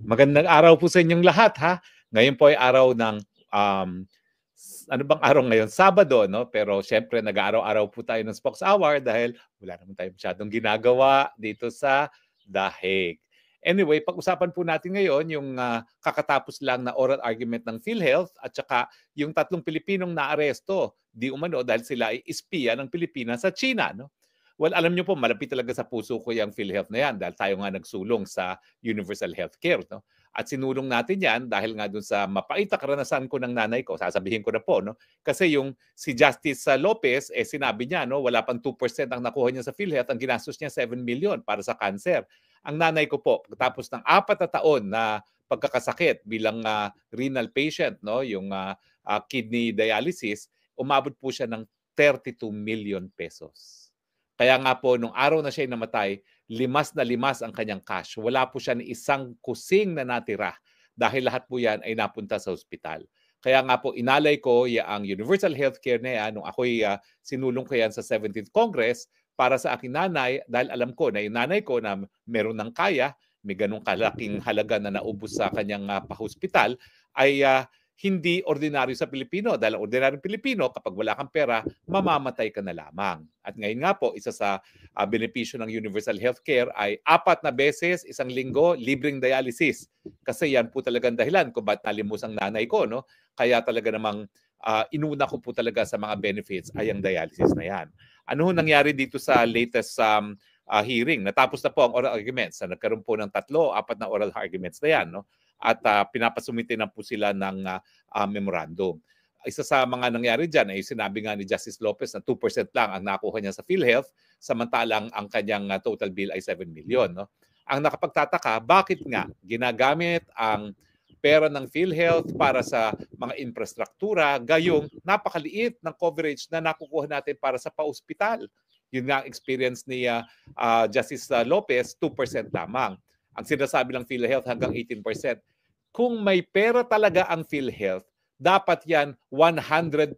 Magandang araw po sa inyong lahat ha. Ngayon po ay araw ng ano bang araw ngayon? Sabado, no? Pero syempre nag-aaraw-araw po tayo ng Spokes Hour dahil wala naman tayong masyadong ginagawa dito sa The Hague. Anyway, pag-usapan po natin ngayon yung kakatapos lang na oral argument ng PhilHealth at saka yung tatlong Pilipinong naaresto di umano dahil sila ay espiya ng Pilipinas sa China, no? Well, alam niyo po, malapit talaga sa puso ko yung PhilHealth na yan dahil tayo nga nagsulong sa universal healthcare, no? At sinulong natin yan dahil nga dun sa mapait na karanasan ko ng nanay ko, sasabihin ko na po, no? Kasi yung si Justice Lopez, sinabi niya, no, wala pang 2% ang nakuha niya sa PhilHealth, ang ginastos niya 7 million para sa cancer. Ang nanay ko po, pagkatapos ng 4 na taon na pagkakasakit bilang renal patient, no, yung kidney dialysis, umabot po siya ng 32 million pesos. Kaya nga po, nung araw na siya namatay, limas na limas ang kanyang cash. Wala po siya ni isang kusing na natira dahil lahat po yan ay napunta sa ospital. Kaya nga po, inalay ko ang universal healthcare na yan nung ako'y sinulong ko yan sa 17th Congress para sa aking nanay dahil alam ko na yung nanay ko na meron ng kaya, may ganong kalaking halaga na naubos sa kanyang pahospital, ay hindi ordinaryo sa Pilipino. Dahil ordinaryong Pilipino, kapag wala kang pera, mamamatay ka na lamang. At ngayon nga po, isa sa benepisyo ng universal healthcare ay 4 na beses, isang linggo, libreng dialysis. Kasi yan po talagang dahilan kung ba't nalimos ang nanay ko. No? Kaya talaga namang inuna ko po talaga sa mga benefits ay ang dialysis na yan. Ano nangyari dito sa latest hearing? Natapos na po ang oral arguments. Nagkaroon po ng 3 o 4 na oral arguments na yan. No? At pinapasumite na po sila ng memorandum. Isa sa mga nangyari dyan ay sinabi nga ni Justice Lopez na 2% lang ang nakuha niya sa PhilHealth, samantalang ang kanyang total bill ay 7 million. No? Ang nakapagtataka, bakit nga ginagamit ang pera ng PhilHealth para sa mga infrastruktura, gayong napakaliit ng coverage na nakukuha natin para sa pa-ospital. Yun nga ang experience ni Justice Lopez, 2% lamang. Ang sinasabi ng PhilHealth hanggang 18%. Kung may pera talaga ang PhilHealth, dapat yan 100%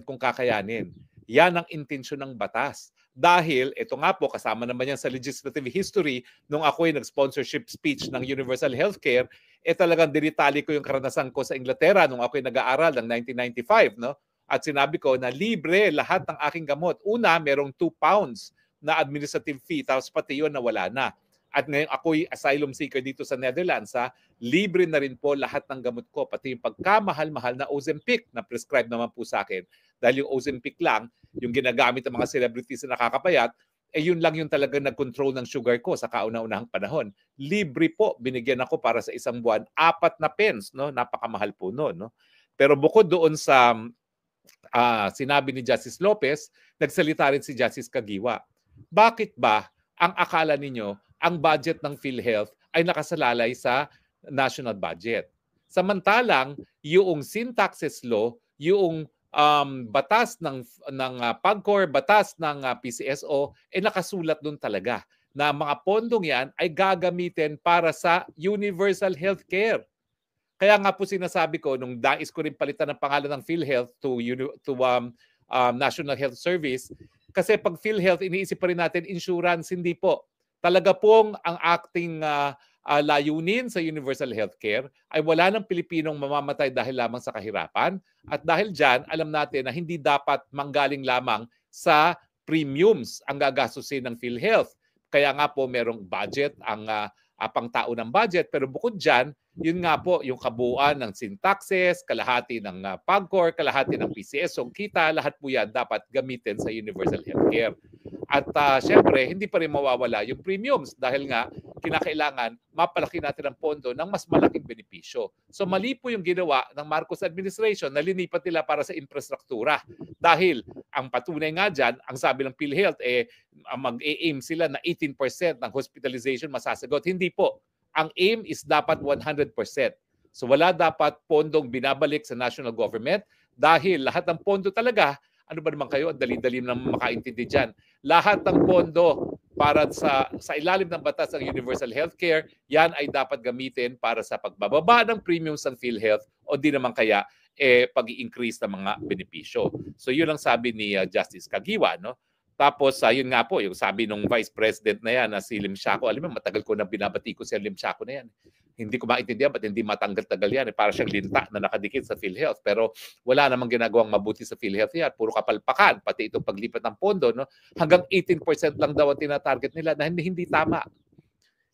kung kakayanin. Yan ang intensyon ng batas. Dahil, ito nga po, kasama naman yan sa legislative history, nung ako'y nag-sponsorship speech ng universal healthcare, talagang dinitali ko yung karanasan ko sa Inglaterra nung ako'y nag-aaral ng 1995, no? At sinabi ko na libre lahat ng aking gamot. Una, merong 2 pounds na administrative fee, tapos pati yun na wala na. At ngayon ako'y asylum seeker dito sa Netherlands, libre na rin po lahat ng gamot ko, pati yung pagkamahal-mahal na Ozempic na prescribe naman po sa akin. Dahil yung Ozempic lang, yung ginagamit ng mga celebrities na nakakapayat, yun lang yung talagang nag-control ng sugar ko sa kauna-unahang panahon. Libre po, binigyan ako para sa isang buwan, 4 na pence, no? Napakamahal po noon. No? Pero bukod doon sa sinabi ni Justice Lopez, nagsalita rin si Justice Kagiwa. Bakit ba ang akala ninyo ang budget ng PhilHealth ay nakasalalay sa national budget? Samantalang, yung sin taxes law, yung batas ng PAGCOR, batas ng PCSO, nakasulat doon talaga na mga pondong yan ay gagamitin para sa universal healthcare. Kaya nga po sinasabi ko, nung dais ko rin palitan ng pangalan ng PhilHealth to National Health Service, kasi pag PhilHealth, iniisip pa rin natin insurance, hindi po. Talaga pong ang acting layunin sa universal healthcare ay wala ng Pilipinong mamamatay dahil lamang sa kahirapan. At dahil dyan, alam natin na hindi dapat manggaling lamang sa premiums ang gagastusin ng PhilHealth. Kaya nga po merong budget, ang pangtao ng budget. Pero bukod dyan, yun nga po, yung kabuuan ng sin taxes, kalahati ng PAGCOR, kalahati ng PCSO, kita, lahat po yan dapat gamitin sa universal healthcare. At syempre, hindi pa rin mawawala yung premiums dahil nga kinakailangan mapalaki natin ang pondo ng mas malaking benepisyo. So mali po yung ginawa ng Marcos administration na linipat nila para sa infrastruktura. Dahil ang patunay nga dyan, ang sabi ng PhilHealth, mag-aim sila na 18% ng hospitalization masasagot. Hindi po. Ang aim is dapat 100%. So wala dapat pondong binabalik sa national government dahil lahat ng pondo talaga, ano ba naman kayo, dali-dali na makaintindi dyan. Lahat ng pondo para sa ilalim ng batas ng universal healthcare, yan ay dapat gamitin para sa pagbababa ng premiums ng PhilHealth o di naman kaya pag-i-increase ng mga benepisyo. So yun ang sabi ni Justice Kagiwa, no? Tapos, yun nga po, yung sabi ng Vice President na yan, na si Lim Siaco, alam mo, matagal ko na binabati ko si Lim Siaco na yan. hindi ko maintindihan ba't hindi matanggal-tagal yan. Para siyang linta na nakadikit sa PhilHealth. Pero wala namang ginagawang mabuti sa PhilHealth yan. Puro kapalpakan, pati itong paglipat ng pondo. No? Hanggang 18% lang daw ang tinatarget nila na hindi tama.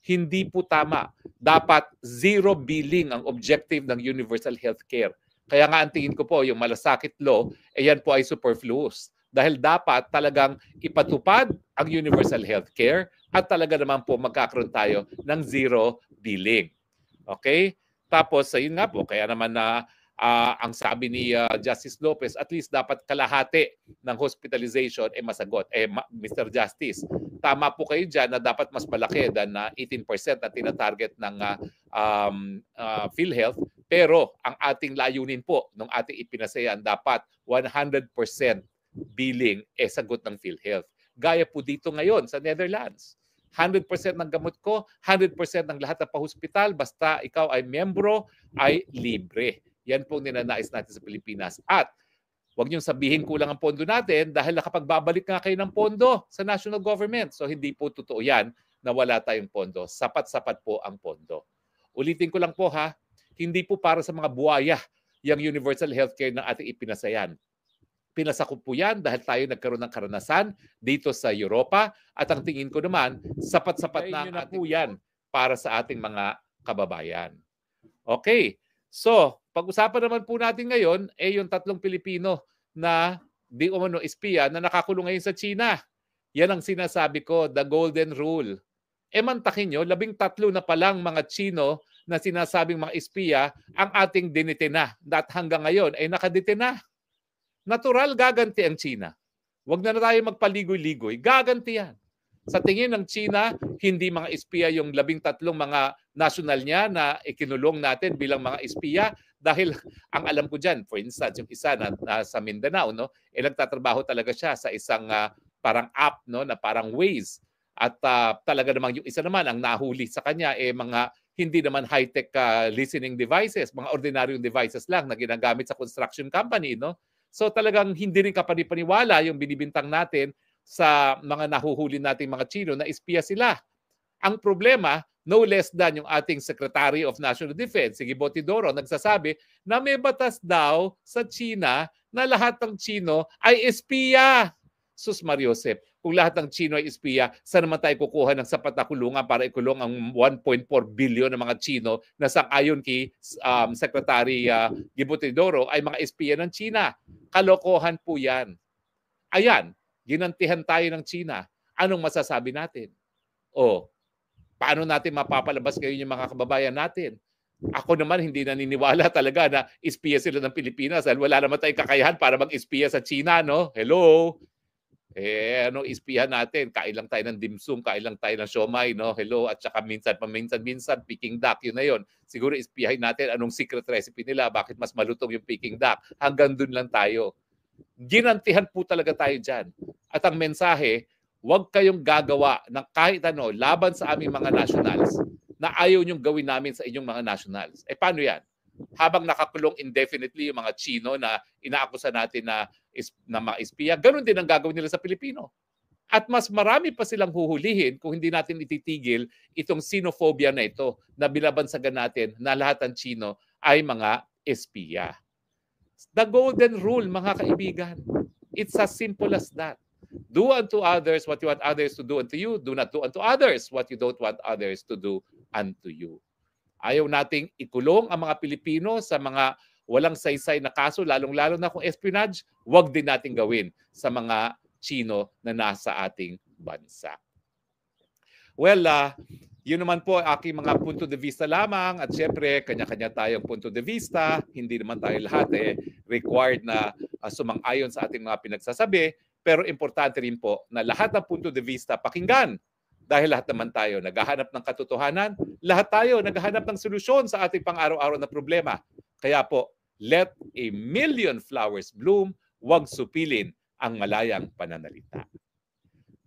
Hindi po tama. Dapat zero billing ang objective ng universal healthcare. Kaya nga ang tingin ko po, yung malasakit law, yan po ay superfluous. Dahil dapat talagang ipatupad ang universal healthcare at talaga naman po magkakaroon tayo ng zero billing. Okay? Tapos, ayun nga po, kaya naman na ang sabi ni Justice Lopez, at least dapat kalahati ng hospitalization masagot. Mr. Justice, tama po kayo dyan na dapat mas malaki than 18% na tinatarget ng PhilHealth. Pero ang ating layunin po, nung ating ipinasayan, dapat 100% billing sagot ng PhilHealth. Gaya po dito ngayon sa Netherlands. 100% ng gamot ko, 100% ng lahat ng pahospital, basta ikaw ay membro, ay libre. Yan pong ninanais natin sa Pilipinas. At huwag niyong sabihin kulang ang pondo natin dahil nakapagbabalik nga kayo ng pondo sa national government. So hindi po totoo yan na wala tayong pondo. Sapat-sapat po ang pondo. Ulitin ko lang po ha, hindi po para sa mga buwaya yung universal healthcare na ating ipinasayan. Pinasakop po yan dahil tayo nagkaroon ng karanasan dito sa Europa at ang tingin ko naman, sapat-sapat na po yan para sa ating mga kababayan. Okay, so pag-usapan naman po natin ngayon yung 3 Pilipino na di umano espiya na nakakulong ngayon sa China. Yan ang sinasabi ko, the golden rule. Mantakin nyo, 13 na palang mga Chino na sinasabing mga espiya ang ating dinitina at hanggang ngayon ay nakadetina. Natural, gaganti ang China. Huwag na tayo magpaligoy-ligoy. Gaganti yan. Sa tingin ng China, hindi mga espiya yung 13 mga national niya na ikinulong natin bilang mga espiya dahil ang alam ko dyan, for instance, yung isa na sa Mindanao, no, nagtatrabaho talaga siya sa isang parang app, no, na parang Waze. At talaga namang yung isa naman, ang nahuli sa kanya, mga hindi naman high-tech listening devices, mga ordinaryong devices lang na ginagamit sa construction company, no? So talagang hindi rin kapanipaniwala yung binibintang natin sa mga nahuhuli nating mga Chino na espiya sila. Ang problema, no less than yung ating Secretary of National Defense, si Gibo Teodoro, nagsasabi na may batas daw sa China na lahat ng Chino ay espiya. Sus Mariosep, kung lahat ng Chino ay espiya, saan naman tayo kukuha ng sapat na kulungan para ikulong ang 1.4 billion ng mga Chino na sang-ayon kay Secretary Gibo Teodoro ay mga espiya ng China? Kalokohan po yan. Ayan, ginantihan tayo ng China. Anong masasabi natin? Paano natin mapapalabas ngayon yung mga kababayan natin? Ako naman hindi naniniwala talaga na espiya sila ng Pilipinas dahil wala naman tayong kakayahan para mag-espiya sa China, no? Hello? Ano espiyahan natin? Kain lang tayo ng dimsum, kain lang tayo ng siomay, no? Hello? At saka minsan, Peking duck, yun na yun. Siguro espiyahin natin anong secret recipe nila, bakit mas malutong yung Peking duck. Hanggang dun lang tayo. Ginantihan po talaga tayo dyan. At ang mensahe, huwag kayong gagawa ng kahit ano laban sa aming mga nationals na ayaw niyong gawin namin sa inyong mga nationals. Paano yan? Habang nakakulong indefinitely yung mga Chino na inaakusa natin na mga espiya, ganun din ang gagawin nila sa Pilipino. At mas marami pa silang huhulihin kung hindi natin ititigil itong xenophobia na ito na binabansagan natin na lahat ng Chino ay mga espiya. The golden rule, mga kaibigan. It's as simple as that. Do unto others what you want others to do unto you. Do not do unto others what you don't want others to do unto you. Ayaw nating ikulong ang mga Pilipino sa mga walang saysay na kaso, lalong-lalo na kung espionage, wag din natin gawin sa mga Chino na nasa ating bansa. Well, yun naman po aking mga punto de vista lamang at syempre kanya-kanya tayong punto de vista. Hindi naman tayo lahat required na sumang-ayon sa ating mga pinagsasabi, pero importante rin po na lahat ng punto de vista pakinggan. Dahil lahat naman tayo naghahanap ng katotohanan, lahat tayo naghahanap ng solusyon sa ating pang-araw-araw na problema. Kaya po, let a million flowers bloom, huwag supilin ang malayang pananalita.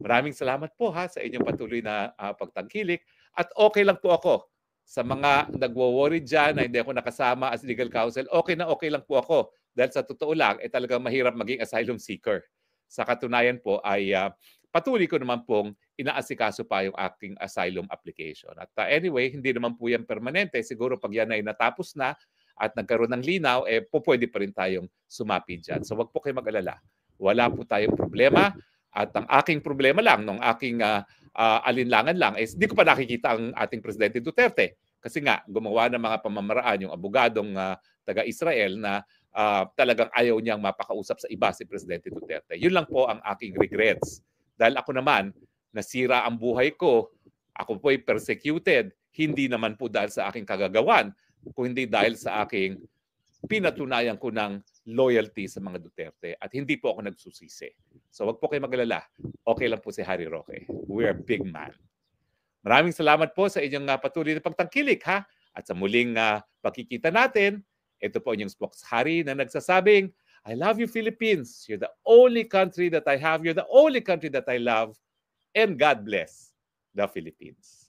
Maraming salamat po sa inyong patuloy na pagtangkilik at okay lang po ako sa mga nagwo-worry dyan na hindi ako nakasama as legal counsel. Okay lang po ako dahil sa totoo lang, talagang mahirap maging asylum seeker. Sa katunayan po ay patuloy ko naman pong inaasikaso pa yung aking asylum application. At anyway, hindi naman po yan permanente. Siguro pag yan ay natapos na at nagkaroon ng linaw, pwede pa rin tayong sumapi dyan. So wag po kayo mag-alala. Wala po tayong problema. At ang aking problema lang, nung aking alinlangan lang, is hindi ko pa nakikita ang ating Presidente Duterte. Kasi nga, gumawa ng mga pamamaraan yung abogadong taga-Israel na talagang ayaw niyang mapakausap sa iba si Presidente Duterte. Yun lang po ang aking regrets. Dahil ako naman, nasira ang buhay ko, ako po ay persecuted, hindi naman po dahil sa aking kagagawan, kundi dahil sa aking pinatunayan ko ng loyalty sa mga Duterte at hindi po ako nagsusisi. So wag po kayo mag-alala. Okay lang po si Harry Roque. We're a big man. Maraming salamat po sa inyong patuloy na pagtangkilik ha. At sa muling pagkikita natin, ito po inyong Spokes Harry na nagsasabing, I love you Philippines. You're the only country that I have. You're the only country that I love. And God bless the Philippines.